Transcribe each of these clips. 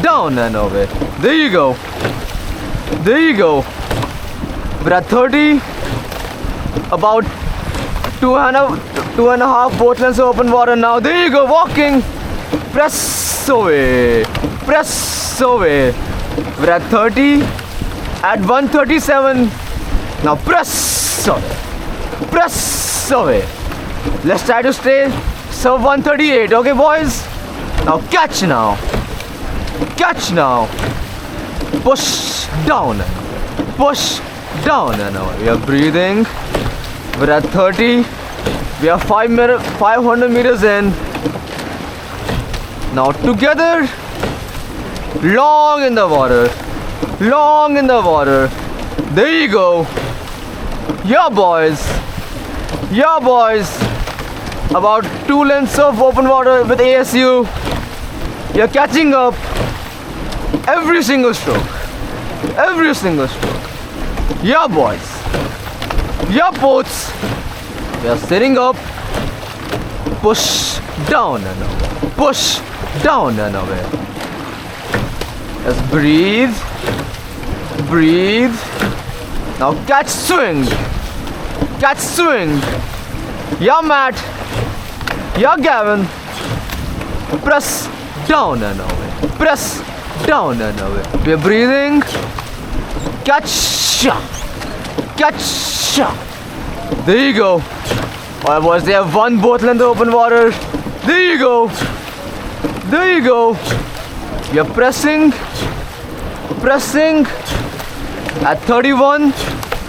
down and away. There you go. There you go. We're at 30. About two and a half boat lengths of open water now. There you go, walking. Press away. Press away. We're at 30. At 137. Now press away. Press away. Let's try to stay sub 138. Okay, boys? Now catch now. Catch now. Push down. Push down. We are breathing. We're at 30. We are 500 meters in. Now together. Long in the water. Long in the water. There you go. Yeah, boys. Yeah, boys. About 2 lengths of open water with ASU. You're catching up. Every single stroke. Every single stroke. Yeah, boys. Yeah, boats. We are sitting up. Push down and away. Push down and away. Just breathe. Breathe. Now catch swing. Catch swing. Yeah, Matt. Yeah, Gavin. Press down and away. Press down and away. We are breathing. Catch. Catch. There you go. Alright, boys, they have one boat length of open water. There you go. There you go. We are pressing. Pressing. At 31.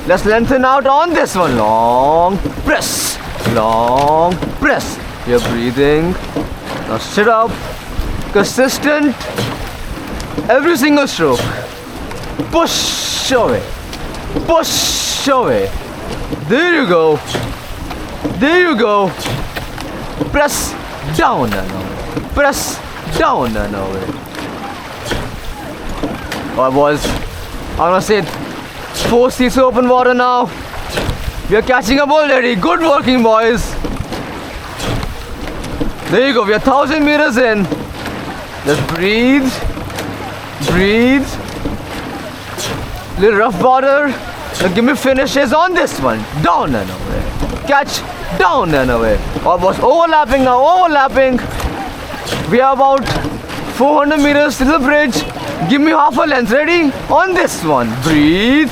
Let's lengthen out on this one. Long press. Long press. We are breathing. Now sit up. Consistent. Every single stroke. Push away. Push away. There you go. There you go. Press down and away. Press down and away. Alright, boys. I'm gonna say 4 seats of open water now. We are catching up already. Good working, boys. There you go. We are 1,000 meters in. Just breathe. Breathe. Little rough water. Now give me finishes on this one. Down and away. Catch down and away. Almost overlapping now. Overlapping. We are about 400 meters to the bridge. Give me half a length. Ready? On this one. Breathe.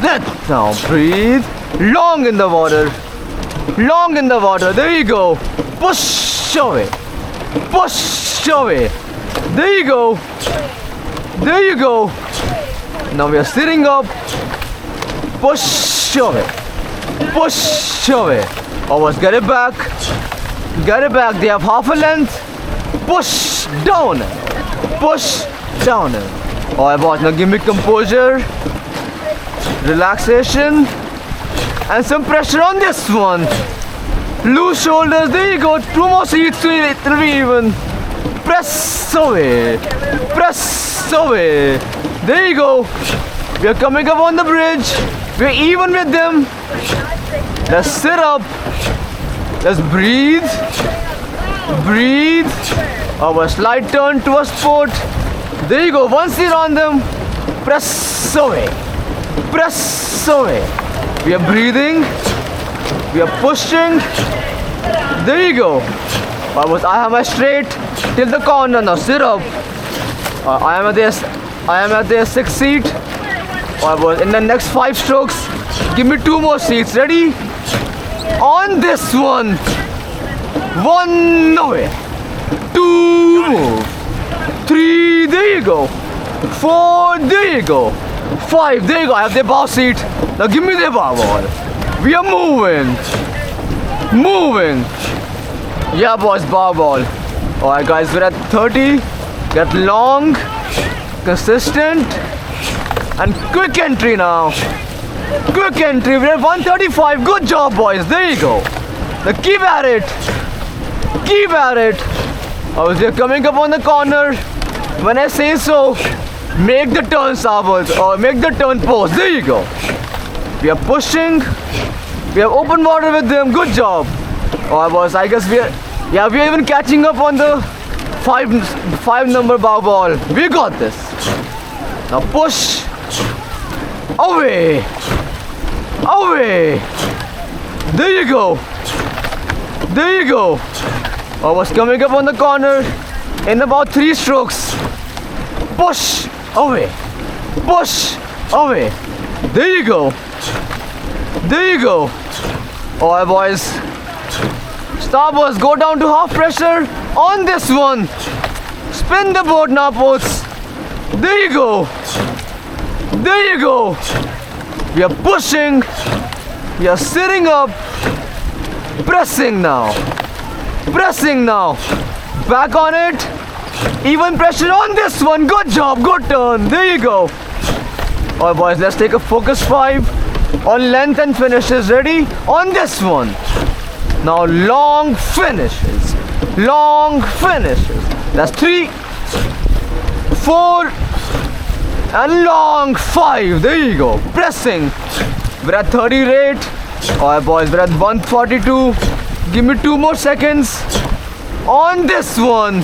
Let now. Breathe. Long in the water. Long in the water. There you go. Push away. Push away. There you go. There you go. Now we are sitting up. Push away. Push away. Almost get it back. Get it back. They have half a length. Push down. Push down. Alright, boys. Now give me composure, relaxation, and some pressure on this one. Loose shoulders. There you go. 2 more seats to it will be even. Press away. Press away. There you go. We are coming up on the bridge. We are even with them. Let's sit up. Let's breathe. Breathe. Our slight turn to a sport. There you go. 1 seat on them. Press away. Press away. We are breathing. We are pushing. There you go. I have my straight till the corner. Now sit up. I am at their 6th seat. In the next 5 strokes, give me 2 more seats. Ready? On this one. 1 away. 2 move. 3. There you go. 4. There you go. 5. There you go. I have the bow seat. Now give me the bow ball. We are moving. Moving. Yeah, boys, bow ball. Alright, guys, we're at 30. Get long, consistent, and quick entry now. Quick entry. We're at 135. Good job, boys. There you go. Now keep at it. Keep at it. As you're coming up on the corner, when I say so, make the turn savals or make the turn post. There you go. We are pushing. We have open water with them. Good job. Alright, boys. I guess we are even catching up on the five number bow ball. We got this. Now push. Away. Away. There you go. There you go. I was coming up on the corner in about 3 strokes. Push. Away. Push. Away. There you go. There you go. Alright, boys. Starboards, go down to half pressure on this one. Spin the boat now, boats. There you go. There you go. We are pushing. We are sitting up. Pressing now. Pressing now. Back on it. Even pressure on this one. Good job. Good turn. There you go. Alright, boys, let's take a focus 5 on length and finishes. Ready? On this one. Now long finishes. Long finishes. That's 3, 4, and long 5. There you go. Pressing. We're at 30 rate. Alright, boys, we're at 142. Give me 2 more seconds. On this one.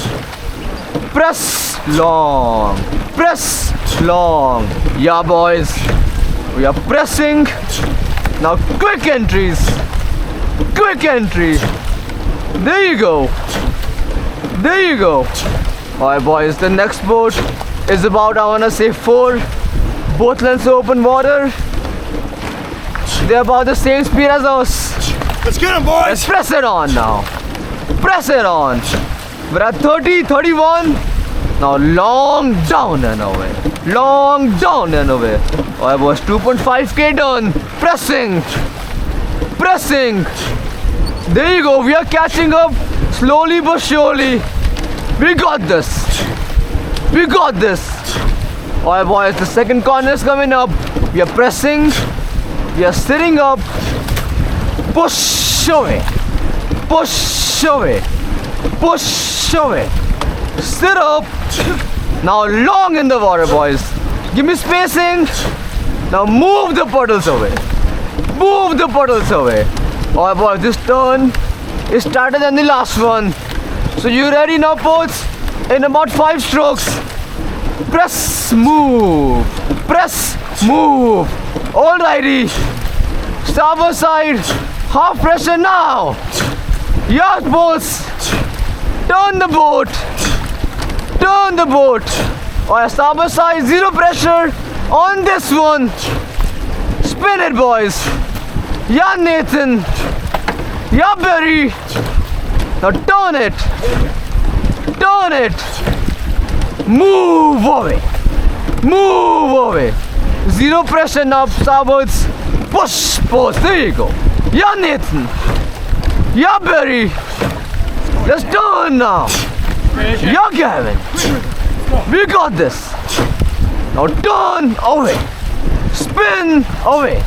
Press long. Press long. Yeah, boys. We are pressing. Now quick entries. Quick entry. There you go. There you go. Alright, boys, the next boat is about, I wanna say, 4. Both lengths of open water. They're about the same speed as us. Let's get them, boys. Let's press it on now. Press it on. We're at 30, 31. Now long down and away. Long down and away. Alright, boys, 2.5k done. Pressing. Pressing. There you go. We are catching up slowly but surely. We got this. We got this. Alright, boys, the second corner is coming up. We are pressing. We are sitting up. Push away. Push away. Push away. Sit up. Now long in the water, boys. Give me spacing. Now move the puddles away. Move the puddles away. Alright, boys, this turn is started than the last one. So you ready now, boats? In about 5 strokes. Press, move. Press, move. Alrighty. Starboard side. Half pressure now. Yes, boats. Turn the boat. Turn the boat. Alright, starboard side, 0 pressure on this one. Spin it, boys. Yeah, Nathan. Yeah, Barry. Now turn it. Turn it. Move away. Move away. 0 pressure now, starboards. Push, push. There you go. Yeah, Nathan. Yeah, Barry. Let's turn now. Yeah, Gavin. We got this. Now turn away. Spin away.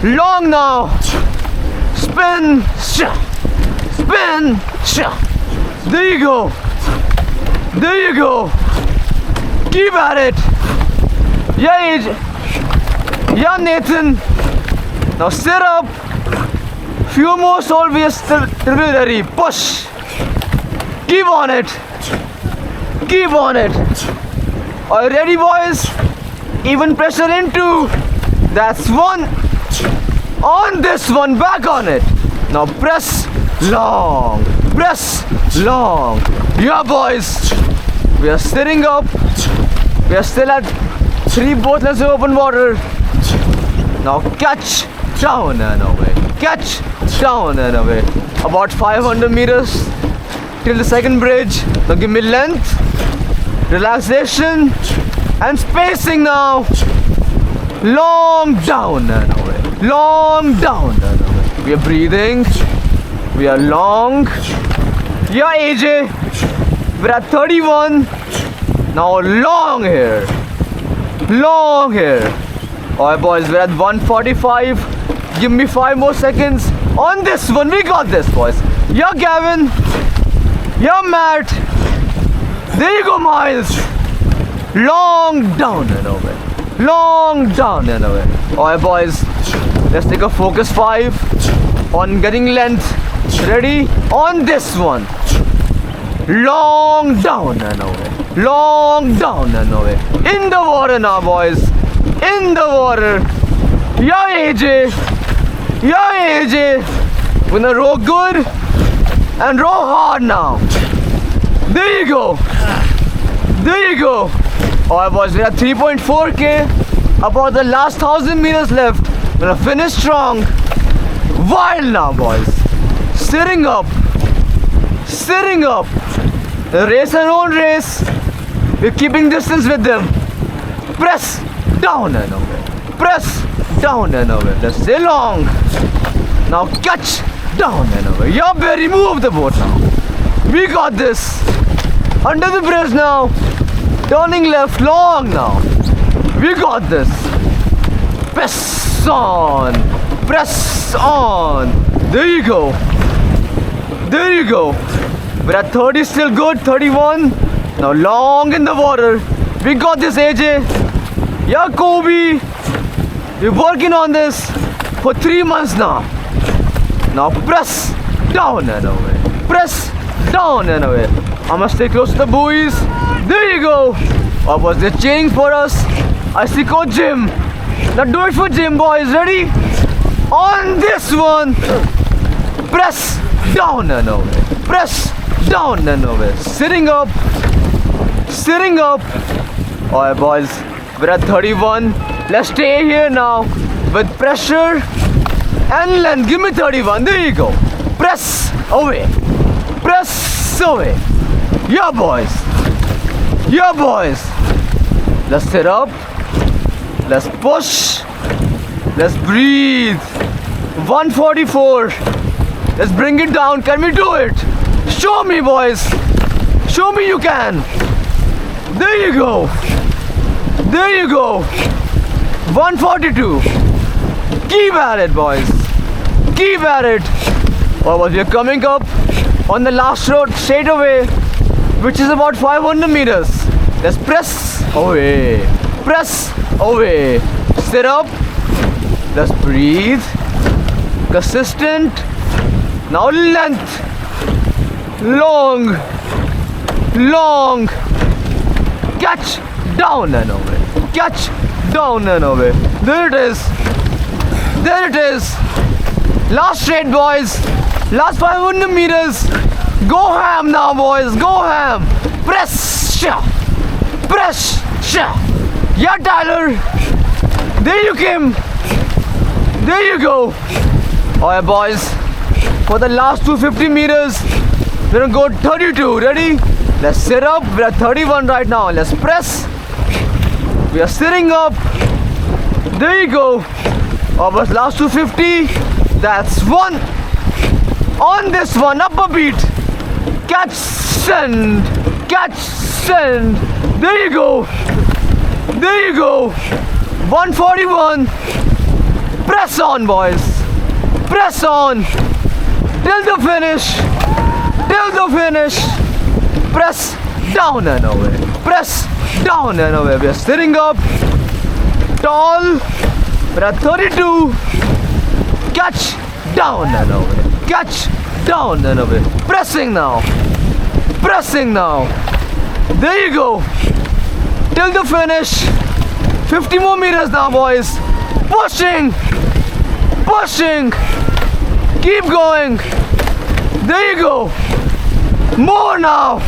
Long now. Spin. Spin. There you go. There you go. Keep at it. Yeah, AJ. Yeah, Nathan. Now sit up. Few more soul, we are still ready. Push. Keep on it. Keep on it. Are you ready, boys? Even pressure into. That's 1. On this one, back on it. Now press long. Press long. Yeah, boys. We are sitting up. We are still at 3 both lengths of open water. Now catch down and away. Catch down and away. About 500 meters till the second bridge. Now give me length, relaxation, and spacing now. Long down and away. Long down and away. We are breathing. We are long. Yeah, AJ. We're at 31. Now long here. Long here. Alright, boys, we're at 145. Give me 5 more seconds. On this one, we got this, boys. Yeah, Gavin. Yeah, Matt. There you go, Miles. Long down and away. Long down and away. Alright, boys. Let's take a focus 5 on getting length. Ready? On this one. Long down and away. Long down and away. In the water now, boys. In the water. Yeah, AJ. Yeah, AJ. We're gonna row good and row hard now. There you go. There you go. Alright, boys. We are 3.4k. About the last 1,000 meters left. We're gonna finish strong. Wild now, boys. Sitting up. Sitting up. The race and own race. We're keeping distance with them. Press down and away. Press down and away. Let's stay long. Now catch down and away. Yeah, Barry, move the boat now. We got this. Under the bridge now. Turning left long now. We got this. Press on. Press on. There you go. There you go. We're at 30 still good. 31. Now long in the water. We got this, AJ. Yeah, Kobe. We're working on this for 3 months now. Now press down and away. Press down and away. I must stay close to the buoys. There you go. What was they cheering for us? I see Coach Jim. Now do it for Jim, boys. Ready? On this one. Press down and away. Press down and away. Sitting up. Sitting up. Alright, boys. We're at 31. Let's stay here now with pressure and length. Give me 31. There you go. Press away. Press away. Yeah, boys. Yeah, boys. Let's sit up. Let's push. Let's breathe. 144. Let's bring it down. Can we do it? Show me, boys. Show me you can. There you go. There you go. 142. Keep at it, boys. Keep at it. Oh, well, we're coming up on the last road straight away, which is about 500 meters. Let's press away. Press away. Sit up. Let's breathe. Consistent. Now length. Long. Long. Catch down and away. Catch down and away. There it is. There it is. Last straight, boys. Last 500 meters. Go ham now, boys. Go ham. Press. Press. Yeah, Tyler. There you came. There you go. Alright, boys. For the last 250 meters, we're gonna go 32. Ready? Let's sit up. We're at 31 right now. Let's press. We are sitting up. There you go. But last 250. That's one. On this one, up a beat. Catch, send. Catch, send. There you go. There you go. 141. Press on, boys. Press on. Till the finish. Till the finish. Press down and away. Press down and away. We are sitting up. Tall. We're at 32. Catch down and away. Catch down and away. Pressing now. Pressing now. There you go. Till the finish. 50 more meters now, boys. Pushing. Pushing. Keep going. There you go. More now.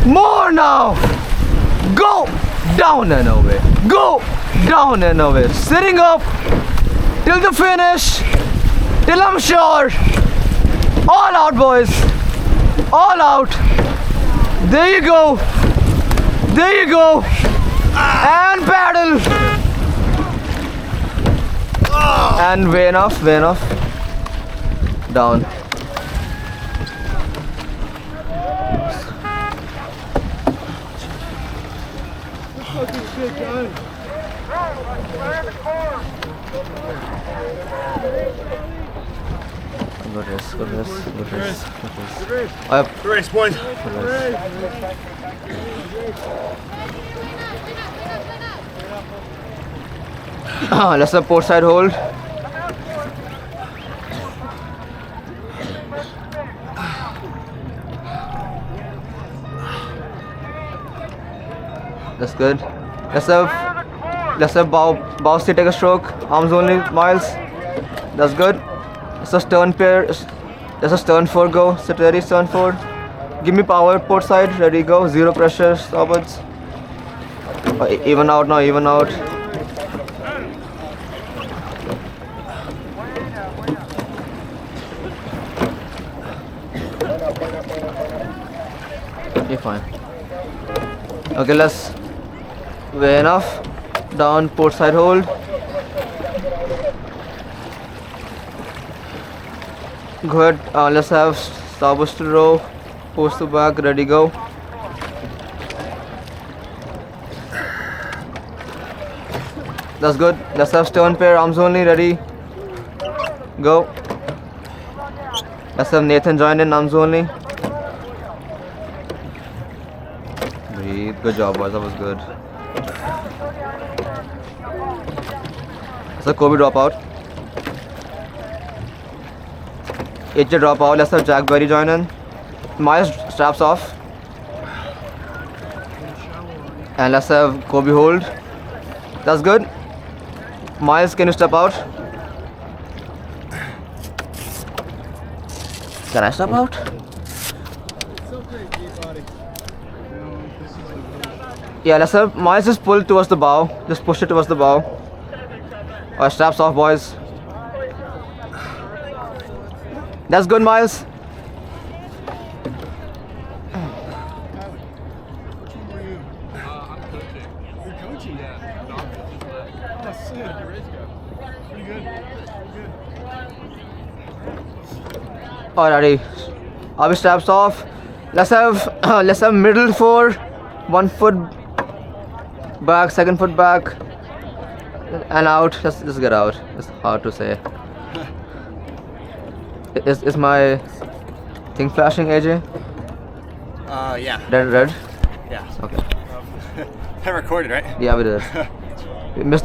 More now. Go down and away. Go down and away. Sitting up till the finish. Till I'm sure. All out, boys. All out. There you go. There you go. And paddle. And way enough, way enough. Down. Good race, good race, good race, good race. Good race, boys. Let's the port side hold. That's good. Let's have bow stick take a stroke. Arms only, Miles. That's good. Let's have stern pair. Let's have stern forward go. Sit ready, stern forward. Give me power, port side. Ready, go. Zero pressure, starboards. Even out now, even out. Okay, fine. Okay, let's way enough. Down, port side hold. Go ahead, let's have starboard to row, post to back, ready, go. That's good. Let's have stern pair, arms only, ready, go. Let's have Nathan join in, arms only. Breathe. Good job, boys. That was good. Let's have Kobe drop out. HJ drop out. Let's have Jack Berry join in. Miles straps off. And let's have Kobe hold. That's good. Miles, can you step out? Can I step out? Yeah, let's have Miles just pull towards the bow. Just push it towards the bow. Alright, straps off, boys. That's good, Miles. Alrighty, our straps off. Let's have middle 4, 1 foot back, 2nd foot back, and out. Just get out. It's hard to say. Is my thing flashing, AJ? Yeah. Red. Yeah. Okay. I recorded, right? Yeah, we did. We missed